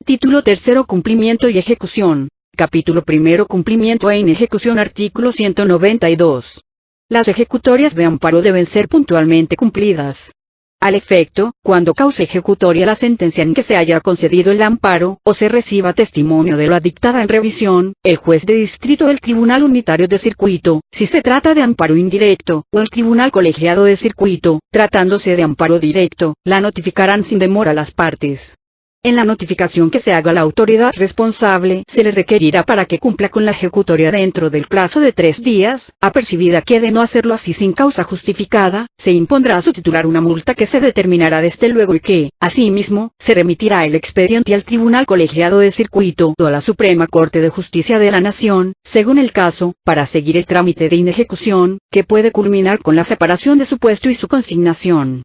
Título tercero: Cumplimiento y ejecución. Capítulo primero: Cumplimiento e inejecución. Artículo 192. Las ejecutorias de amparo deben ser puntualmente cumplidas. Al efecto, cuando cause ejecutoria la sentencia en que se haya concedido el amparo, o se reciba testimonio de la dictada en revisión, el juez de distrito del Tribunal Unitario de Circuito, si se trata de amparo indirecto, o el Tribunal Colegiado de Circuito, tratándose de amparo directo, la notificarán sin demora a las partes. En la notificación que se haga a la autoridad responsable, se le requerirá para que cumpla con la ejecutoria dentro del plazo de 3 días, apercibida que de no hacerlo así sin causa justificada, se impondrá a su titular una multa que se determinará desde luego y que, asimismo, se remitirá el expediente al Tribunal Colegiado de Circuito o a la Suprema Corte de Justicia de la Nación, según el caso, para seguir el trámite de inejecución, que puede culminar con la separación de su puesto y su consignación.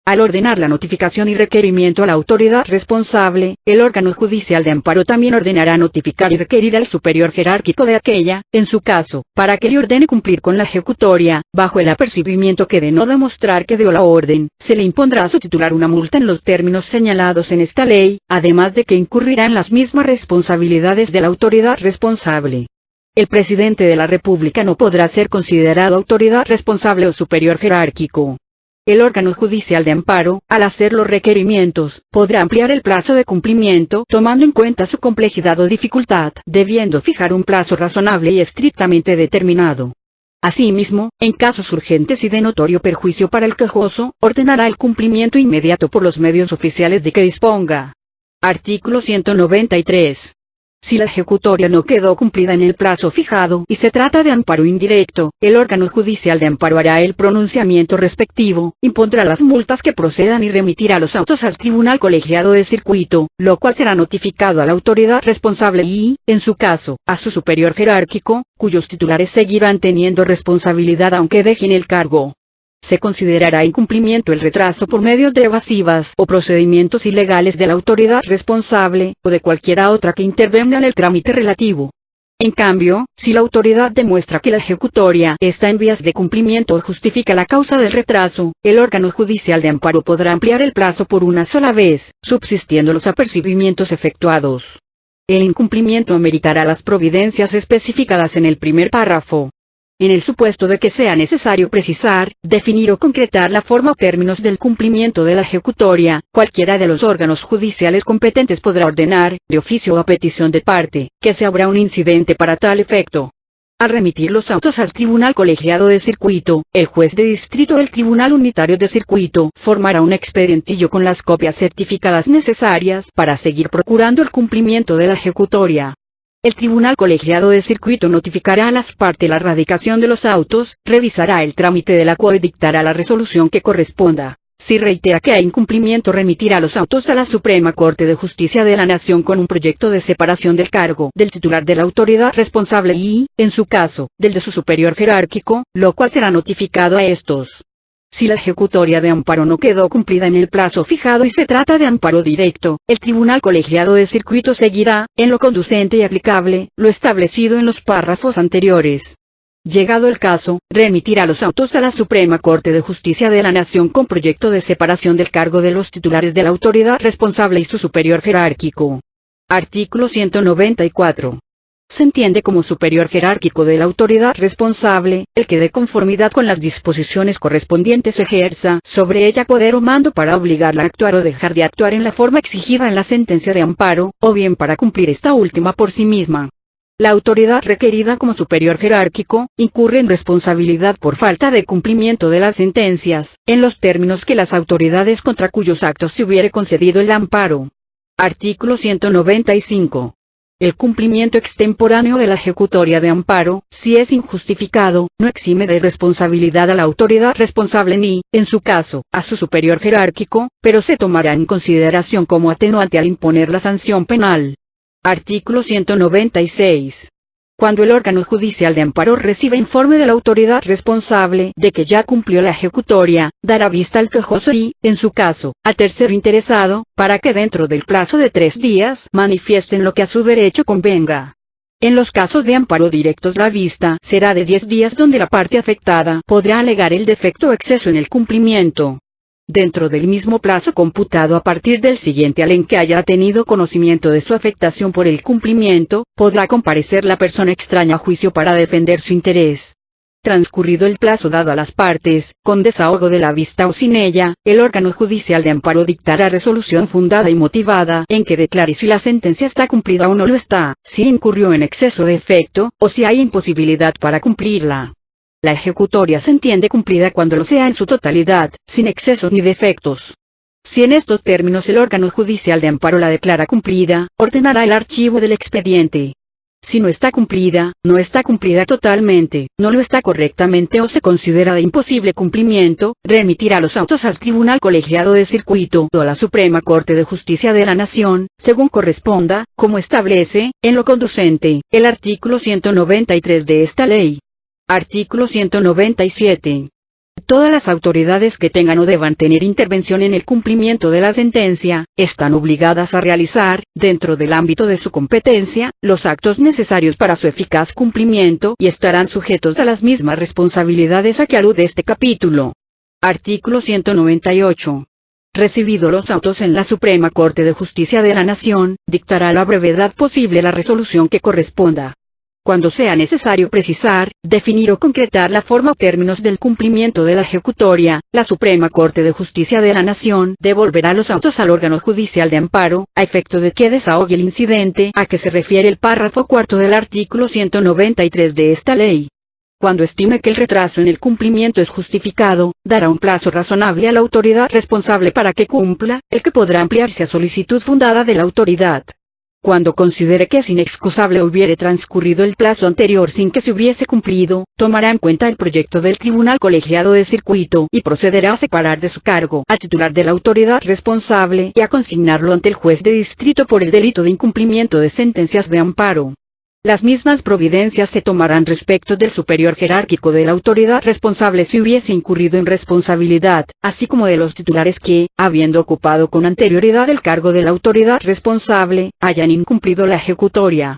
Al ordenar la notificación y requerimiento a la autoridad responsable, el órgano judicial de amparo también ordenará notificar y requerir al superior jerárquico de aquella, en su caso, para que le ordene cumplir con la ejecutoria, bajo el apercibimiento que de no demostrar que dio la orden, se le impondrá a su titular una multa en los términos señalados en esta ley, además de que incurrirá en las mismas responsabilidades de la autoridad responsable. El presidente de la República no podrá ser considerado autoridad responsable o superior jerárquico. El órgano judicial de amparo, al hacer los requerimientos, podrá ampliar el plazo de cumplimiento tomando en cuenta su complejidad o dificultad, debiendo fijar un plazo razonable y estrictamente determinado. Asimismo, en casos urgentes y de notorio perjuicio para el quejoso, ordenará el cumplimiento inmediato por los medios oficiales de que disponga. Artículo 193. Si la ejecutoria no quedó cumplida en el plazo fijado y se trata de amparo indirecto, el órgano judicial de amparo hará el pronunciamiento respectivo, impondrá las multas que procedan y remitirá los autos al Tribunal Colegiado de Circuito, lo cual será notificado a la autoridad responsable y, en su caso, a su superior jerárquico, cuyos titulares seguirán teniendo responsabilidad aunque dejen el cargo. Se considerará incumplimiento el retraso por medio de evasivas o procedimientos ilegales de la autoridad responsable, o de cualquiera otra que intervenga en el trámite relativo. En cambio, si la autoridad demuestra que la ejecutoria está en vías de cumplimiento o justifica la causa del retraso, el órgano judicial de amparo podrá ampliar el plazo por una sola vez, subsistiendo los apercibimientos efectuados. El incumplimiento ameritará las providencias especificadas en el primer párrafo. En el supuesto de que sea necesario precisar, definir o concretar la forma o términos del cumplimiento de la ejecutoria, cualquiera de los órganos judiciales competentes podrá ordenar, de oficio o a petición de parte, que se abra un incidente para tal efecto. Al remitir los autos al Tribunal Colegiado de Circuito, el juez de distrito del Tribunal Unitario de Circuito formará un expedientillo con las copias certificadas necesarias para seguir procurando el cumplimiento de la ejecutoria. El Tribunal Colegiado de Circuito notificará a las partes la radicación de los autos, revisará el trámite del acuerdo y dictará la resolución que corresponda. Si reitera que hay incumplimiento, remitirá los autos a la Suprema Corte de Justicia de la Nación con un proyecto de separación del cargo del titular de la autoridad responsable y, en su caso, del de su superior jerárquico, lo cual será notificado a estos. Si la ejecutoria de amparo no quedó cumplida en el plazo fijado y se trata de amparo directo, el Tribunal Colegiado de Circuito seguirá, en lo conducente y aplicable, lo establecido en los párrafos anteriores. Llegado el caso, remitirá los autos a la Suprema Corte de Justicia de la Nación con proyecto de separación del cargo de los titulares de la autoridad responsable y su superior jerárquico. Artículo 194. Se entiende como superior jerárquico de la autoridad responsable, el que de conformidad con las disposiciones correspondientes ejerza sobre ella poder o mando para obligarla a actuar o dejar de actuar en la forma exigida en la sentencia de amparo, o bien para cumplir esta última por sí misma. La autoridad requerida como superior jerárquico, incurre en responsabilidad por falta de cumplimiento de las sentencias, en los términos que las autoridades contra cuyos actos se hubiere concedido el amparo. Artículo 195. El cumplimiento extemporáneo de la ejecutoria de amparo, si es injustificado, no exime de responsabilidad a la autoridad responsable ni, en su caso, a su superior jerárquico, pero se tomará en consideración como atenuante al imponer la sanción penal. Artículo 196. Cuando el órgano judicial de amparo reciba informe de la autoridad responsable de que ya cumplió la ejecutoria, dará vista al quejoso y, en su caso, al tercero interesado, para que dentro del plazo de 3 días manifiesten lo que a su derecho convenga. En los casos de amparo directos la vista será de 10 días donde la parte afectada podrá alegar el defecto o exceso en el cumplimiento. dentro del mismo plazo computado a partir del siguiente al en que haya tenido conocimiento de su afectación por el cumplimiento, podrá comparecer la persona extraña a juicio para defender su interés. Transcurrido el plazo dado a las partes, con desahogo de la vista o sin ella, el órgano judicial de amparo dictará resolución fundada y motivada en que declare si la sentencia está cumplida o no lo está, si incurrió en exceso de efecto, o si hay imposibilidad para cumplirla. La ejecutoria se entiende cumplida cuando lo sea en su totalidad, sin excesos ni defectos. Si en estos términos el órgano judicial de amparo la declara cumplida, ordenará el archivo del expediente. Si no está cumplida totalmente, no lo está correctamente o se considera de imposible cumplimiento, remitirá los autos al Tribunal Colegiado de Circuito o a la Suprema Corte de Justicia de la Nación, según corresponda, como establece, en lo conducente, el artículo 193 de esta ley. Artículo 197. Todas las autoridades que tengan o deban tener intervención en el cumplimiento de la sentencia, están obligadas a realizar, dentro del ámbito de su competencia, los actos necesarios para su eficaz cumplimiento y estarán sujetos a las mismas responsabilidades a que alude este capítulo. Artículo 198. Recibido los autos en la Suprema Corte de Justicia de la Nación, dictará a la brevedad posible la resolución que corresponda. Cuando sea necesario precisar, definir o concretar la forma o términos del cumplimiento de la ejecutoria, la Suprema Corte de Justicia de la Nación devolverá los autos al órgano judicial de amparo, a efecto de que desahogue el incidente a que se refiere el párrafo cuarto del artículo 193 de esta ley. Cuando estime que el retraso en el cumplimiento es justificado, dará un plazo razonable a la autoridad responsable para que cumpla, el que podrá ampliarse a solicitud fundada de la autoridad. Cuando considere que es inexcusable o hubiere transcurrido el plazo anterior sin que se hubiese cumplido, tomará en cuenta el proyecto del Tribunal Colegiado de Circuito y procederá a separar de su cargo al titular de la autoridad responsable y a consignarlo ante el juez de distrito por el delito de incumplimiento de sentencias de amparo. Las mismas providencias se tomarán respecto del superior jerárquico de la autoridad responsable si hubiese incurrido en responsabilidad, así como de los titulares que, habiendo ocupado con anterioridad el cargo de la autoridad responsable, hayan incumplido la ejecutoria.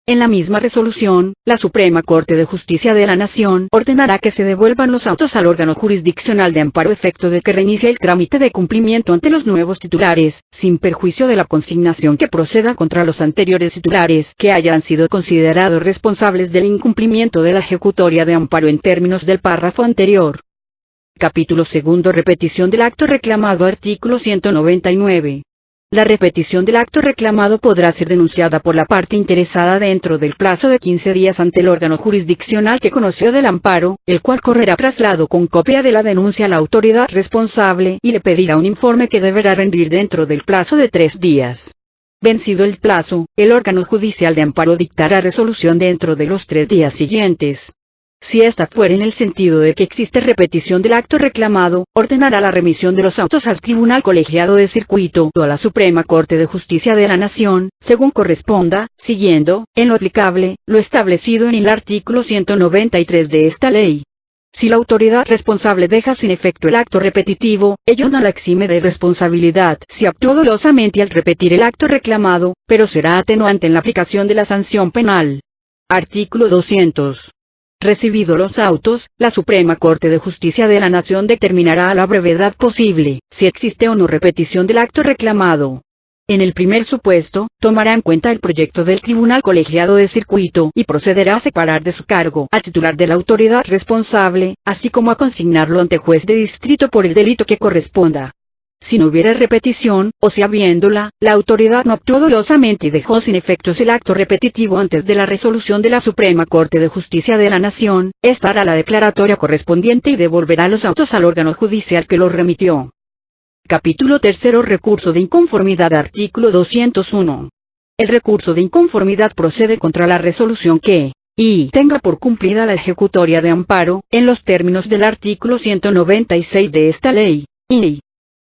En la misma resolución, la Suprema Corte de Justicia de la Nación ordenará que se devuelvan los autos al órgano jurisdiccional de amparo a efecto de que reinicie el trámite de cumplimiento ante los nuevos titulares, sin perjuicio de la consignación que proceda contra los anteriores titulares que hayan sido considerados responsables del incumplimiento de la ejecutoria de amparo en términos del párrafo anterior. Capítulo segundo. Repetición del acto reclamado. Artículo 199. La repetición del acto reclamado podrá ser denunciada por la parte interesada dentro del plazo de 15 días ante el órgano jurisdiccional que conoció del amparo, el cual correrá traslado con copia de la denuncia a la autoridad responsable y le pedirá un informe que deberá rendir dentro del plazo de 3 días. Vencido el plazo, el órgano judicial de amparo dictará resolución dentro de los 3 días siguientes. Si esta fuera en el sentido de que existe repetición del acto reclamado, ordenará la remisión de los autos al Tribunal Colegiado de Circuito o a la Suprema Corte de Justicia de la Nación, según corresponda, siguiendo, en lo aplicable, lo establecido en el artículo 193 de esta ley. Si la autoridad responsable deja sin efecto el acto repetitivo, ello no la exime de responsabilidad si actuó dolosamente al repetir el acto reclamado, pero será atenuante en la aplicación de la sanción penal. Artículo 200. Recibido los autos, la Suprema Corte de Justicia de la Nación determinará a la brevedad posible, si existe o no repetición del acto reclamado. En el primer supuesto, tomará en cuenta el proyecto del Tribunal Colegiado de Circuito y procederá a separar de su cargo al titular de la autoridad responsable, así como a consignarlo ante juez de distrito por el delito que corresponda. Si no hubiera repetición, o si habiéndola, la autoridad no actuó dolosamente y dejó sin efectos el acto repetitivo antes de la resolución de la Suprema Corte de Justicia de la Nación, esta hará la declaratoria correspondiente y devolverá los autos al órgano judicial que los remitió. Capítulo tercero. Recurso de inconformidad. Artículo 201. El recurso de inconformidad procede contra la resolución que tenga por cumplida la ejecutoria de amparo, en los términos del artículo 196 de esta ley, y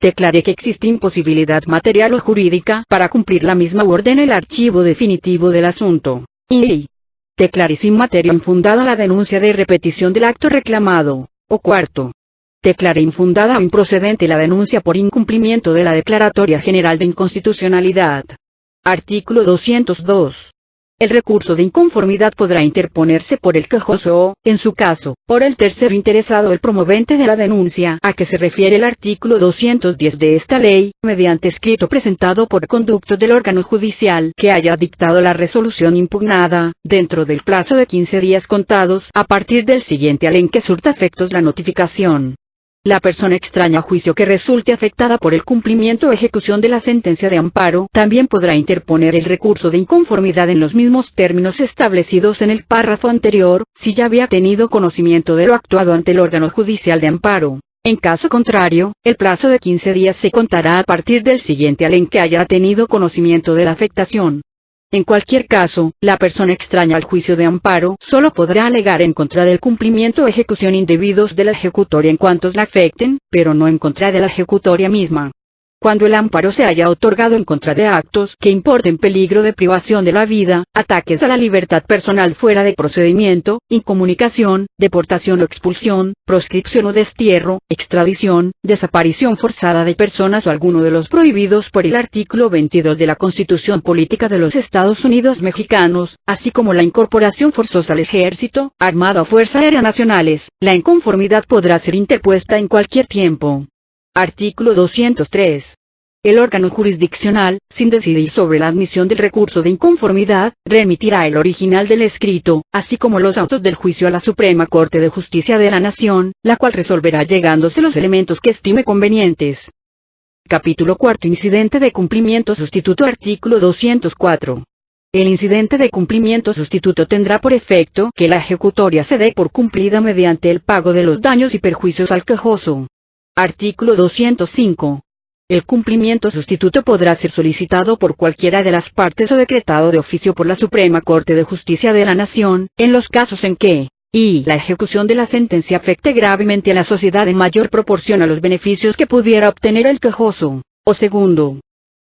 declare que existe imposibilidad material o jurídica para cumplir la misma u ordene el archivo definitivo del asunto, y declare sin materia infundada la denuncia de repetición del acto reclamado, o cuarto, declare infundada o improcedente la denuncia por incumplimiento de la Declaratoria General de Inconstitucionalidad. Artículo 202. el recurso de inconformidad podrá interponerse por el quejoso o, en su caso, por el tercero interesado, el promovente de la denuncia a que se refiere el artículo 210 de esta ley, mediante escrito presentado por conducto del órgano judicial que haya dictado la resolución impugnada, dentro del plazo de 15 días contados a partir del siguiente al en que surta efectos la notificación. La persona extraña a juicio que resulte afectada por el cumplimiento o ejecución de la sentencia de amparo también podrá interponer el recurso de inconformidad en los mismos términos establecidos en el párrafo anterior, si ya había tenido conocimiento de lo actuado ante el órgano judicial de amparo. En caso contrario, el plazo de 15 días se contará a partir del siguiente al en que haya tenido conocimiento de la afectación. En cualquier caso, la persona extraña al juicio de amparo solo podrá alegar en contra del cumplimiento o ejecución indebidos de la ejecutoria en cuantos la afecten, pero no en contra de la ejecutoria misma. Cuando el amparo se haya otorgado en contra de actos que importen peligro de privación de la vida, ataques a la libertad personal fuera de procedimiento, incomunicación, deportación o expulsión, proscripción o destierro, extradición, desaparición forzada de personas o alguno de los prohibidos por el artículo 22 de la Constitución Política de los Estados Unidos Mexicanos, así como la incorporación forzosa al Ejército, Armada o Fuerza Aérea Nacionales, la inconformidad podrá ser interpuesta en cualquier tiempo. Artículo 203. El órgano jurisdiccional, sin decidir sobre la admisión del recurso de inconformidad, remitirá el original del escrito, así como los autos del juicio a la Suprema Corte de Justicia de la Nación, la cual resolverá llegándose los elementos que estime convenientes. Capítulo 4. Incidente de cumplimiento sustituto. Artículo 204. El incidente de cumplimiento sustituto tendrá por efecto que la ejecutoria se dé por cumplida mediante el pago de los daños y perjuicios al quejoso. Artículo 205. El cumplimiento sustituto podrá ser solicitado por cualquiera de las partes o decretado de oficio por la Suprema Corte de Justicia de la Nación, en los casos en que, y la ejecución de la sentencia afecte gravemente a la sociedad en mayor proporción a los beneficios que pudiera obtener el quejoso, o segundo,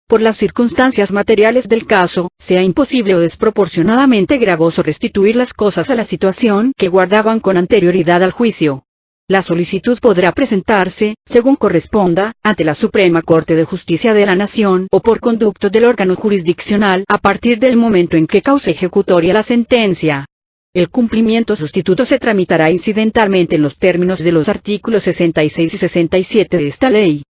por las circunstancias materiales del caso, sea imposible o desproporcionadamente gravoso restituir las cosas a la situación que guardaban con anterioridad al juicio. La solicitud podrá presentarse, según corresponda, ante la Suprema Corte de Justicia de la Nación o por conducto del órgano jurisdiccional a partir del momento en que cause ejecutoria la sentencia. El cumplimiento sustituto se tramitará incidentalmente en los términos de los artículos 66 y 67 de esta ley.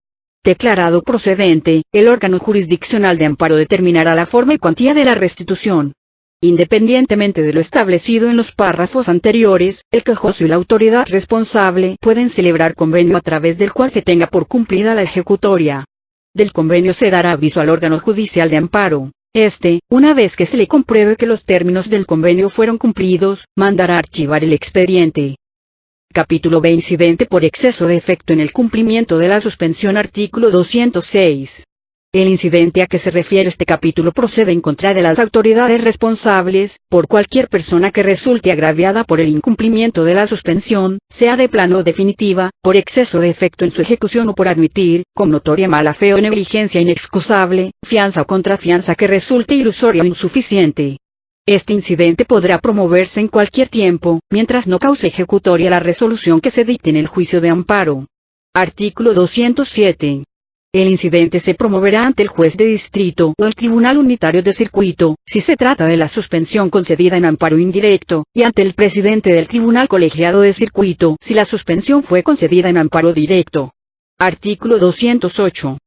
Declarado procedente, el órgano jurisdiccional de amparo determinará la forma y cuantía de la restitución. Independientemente de lo establecido en los párrafos anteriores, el quejoso y la autoridad responsable pueden celebrar convenio a través del cual se tenga por cumplida la ejecutoria. Del convenio se dará aviso al órgano judicial de amparo. Una vez que se le compruebe que los términos del convenio fueron cumplidos, mandará archivar el expediente. Capítulo B. Incidente por exceso de efecto en el cumplimiento de la suspensión. Artículo 206. El incidente a que se refiere este capítulo procede en contra de las autoridades responsables, por cualquier persona que resulte agraviada por el incumplimiento de la suspensión, sea de plano o definitiva, por exceso de efecto en su ejecución o por admitir, con notoria mala fe o negligencia inexcusable, fianza o contrafianza que resulte ilusoria o insuficiente. Este incidente podrá promoverse en cualquier tiempo, mientras no cause ejecutoria la resolución que se dicte en el juicio de amparo. Artículo 207. El incidente se promoverá ante el juez de distrito o el Tribunal Unitario de Circuito, si se trata de la suspensión concedida en amparo indirecto, y ante el presidente del Tribunal Colegiado de Circuito, si la suspensión fue concedida en amparo directo. Artículo 208.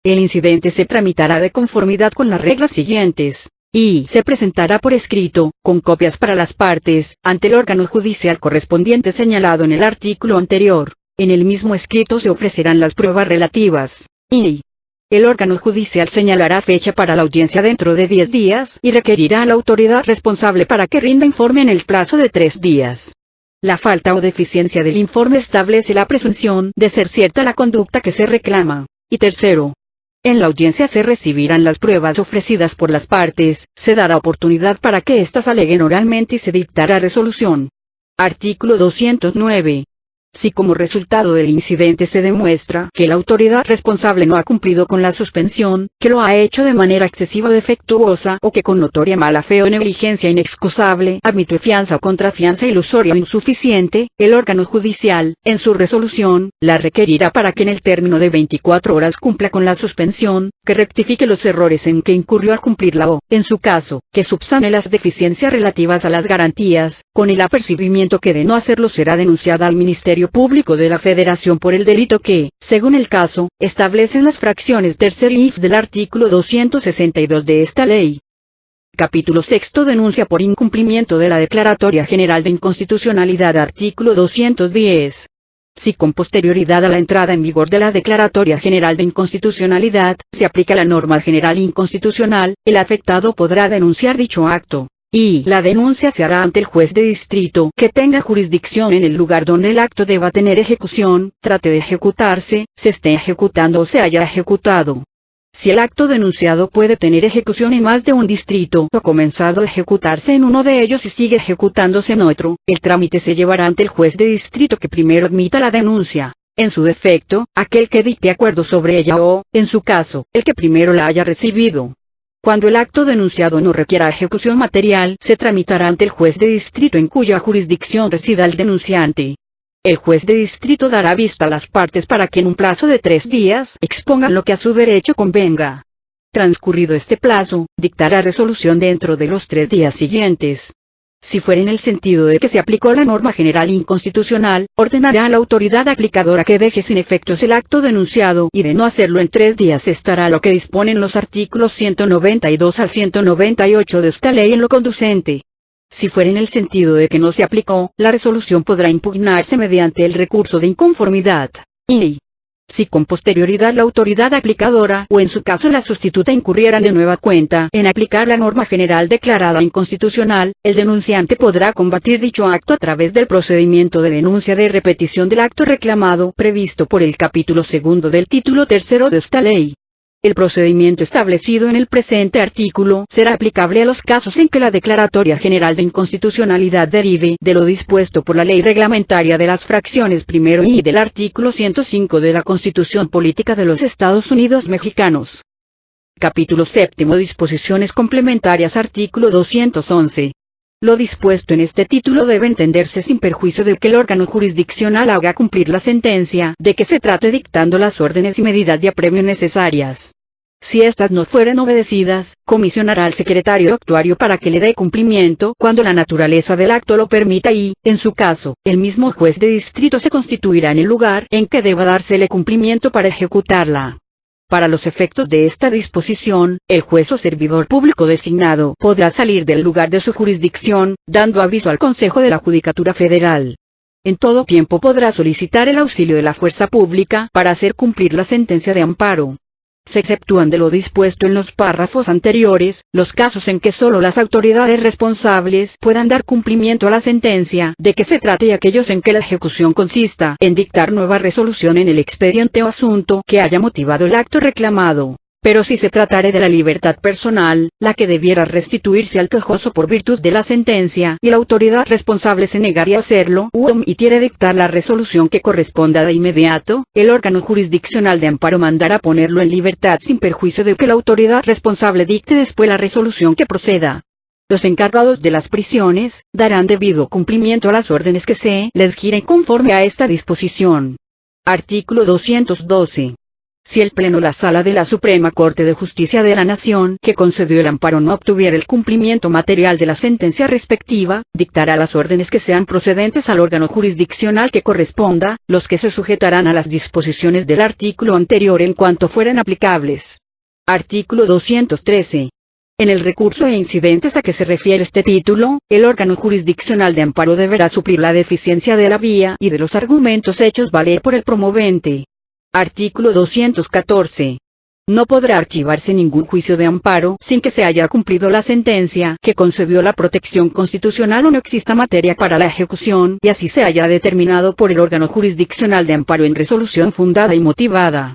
El incidente se tramitará de conformidad con las reglas siguientes, y se presentará por escrito, con copias para las partes, ante el órgano judicial correspondiente señalado en el artículo anterior. En el mismo escrito se ofrecerán las pruebas relativas. Y el órgano judicial señalará fecha para la audiencia dentro de 10 días y requerirá a la autoridad responsable para que rinda informe en el plazo de 3 días. La falta o deficiencia del informe establece la presunción de ser cierta la conducta que se reclama. Y tercero, en la audiencia se recibirán las pruebas ofrecidas por las partes, se dará oportunidad para que éstas aleguen oralmente y se dictará resolución. Artículo 209. Si como resultado del incidente se demuestra que la autoridad responsable no ha cumplido con la suspensión, que lo ha hecho de manera excesiva o defectuosa, o que con notoria mala fe o negligencia inexcusable admite fianza o contrafianza ilusoria o insuficiente, el órgano judicial, en su resolución, la requerirá para que en el término de 24 horas cumpla con la suspensión, que rectifique los errores en que incurrió al cumplirla o, en su caso, que subsane las deficiencias relativas a las garantías, con el apercibimiento que de no hacerlo será denunciada al Ministerio Público de la Federación por el delito que, según el caso, establecen las fracciones tercer y if del artículo 262 de esta ley. Capítulo sexto. Denuncia por incumplimiento de la Declaratoria General de Inconstitucionalidad. Artículo 210. Si con posterioridad a la entrada en vigor de la Declaratoria General de Inconstitucionalidad, se aplica la norma general inconstitucional, el afectado podrá denunciar dicho acto, y la denuncia se hará ante el juez de distrito que tenga jurisdicción en el lugar donde el acto deba tener ejecución, trate de ejecutarse, se esté ejecutando o se haya ejecutado. Si el acto denunciado puede tener ejecución en más de un distrito o ha comenzado a ejecutarse en uno de ellos y sigue ejecutándose en otro, el trámite se llevará ante el juez de distrito que primero admita la denuncia, en su defecto, aquel que dicte acuerdo sobre ella o, en su caso, el que primero la haya recibido. Cuando el acto denunciado no requiera ejecución material, se tramitará ante el juez de distrito en cuya jurisdicción resida el denunciante. El juez de distrito dará vista a las partes para que en un plazo de 3 días expongan lo que a su derecho convenga. Transcurrido este plazo, dictará resolución dentro de los 3 días siguientes. Si fuera en el sentido de que se aplicó la norma general inconstitucional, ordenará a la autoridad aplicadora que deje sin efectos el acto denunciado y de no hacerlo en 3 días estará lo que disponen los artículos 192 al 198 de esta ley en lo conducente. Si fuera en el sentido de que no se aplicó, la resolución podrá impugnarse mediante el recurso de inconformidad. Y si con posterioridad la autoridad aplicadora o en su caso la sustituta incurrieran de nueva cuenta en aplicar la norma general declarada inconstitucional, el denunciante podrá combatir dicho acto a través del procedimiento de denuncia de repetición del acto reclamado previsto por el capítulo segundo del título tercero de esta ley. El procedimiento establecido en el presente artículo será aplicable a los casos en que la Declaratoria General de Inconstitucionalidad derive de lo dispuesto por la ley reglamentaria de las fracciones primero y del artículo 105 de la Constitución Política de los Estados Unidos Mexicanos. Capítulo séptimo. Disposiciones complementarias. Artículo 211. Lo dispuesto en este título debe entenderse sin perjuicio de que el órgano jurisdiccional haga cumplir la sentencia de que se trate dictando las órdenes y medidas de apremio necesarias. Si éstas no fueren obedecidas, comisionará al secretario actuario para que le dé cumplimiento cuando la naturaleza del acto lo permita y, en su caso, el mismo juez de distrito se constituirá en el lugar en que deba dársele cumplimiento para ejecutarla. Para los efectos de esta disposición, el juez o servidor público designado podrá salir del lugar de su jurisdicción, dando aviso al Consejo de la Judicatura Federal. En todo tiempo podrá solicitar el auxilio de la fuerza pública para hacer cumplir la sentencia de amparo. Se exceptúan de lo dispuesto en los párrafos anteriores, los casos en que solo las autoridades responsables puedan dar cumplimiento a la sentencia de que se trate y aquellos en que la ejecución consista en dictar nueva resolución en el expediente o asunto que haya motivado el acto reclamado. Pero si se tratare de la libertad personal, la que debiera restituirse al quejoso por virtud de la sentencia, y la autoridad responsable se negaría a hacerlo u omitiere dictar la resolución que corresponda de inmediato, el órgano jurisdiccional de amparo mandará ponerlo en libertad sin perjuicio de que la autoridad responsable dicte después la resolución que proceda. Los encargados de las prisiones darán debido cumplimiento a las órdenes que se les giren conforme a esta disposición. Artículo 212. Si el Pleno la Sala de la Suprema Corte de Justicia de la Nación que concedió el amparo no obtuviera el cumplimiento material de la sentencia respectiva, dictará las órdenes que sean procedentes al órgano jurisdiccional que corresponda, los que se sujetarán a las disposiciones del artículo anterior en cuanto fueran aplicables. Artículo 213. En el recurso e incidentes a que se refiere este título, el órgano jurisdiccional de amparo deberá suplir la deficiencia de la vía y de los argumentos hechos valer por el promovente. Artículo 214. No podrá archivarse ningún juicio de amparo sin que se haya cumplido la sentencia que concedió la protección constitucional o no exista materia para la ejecución y así se haya determinado por el órgano jurisdiccional de amparo en resolución fundada y motivada.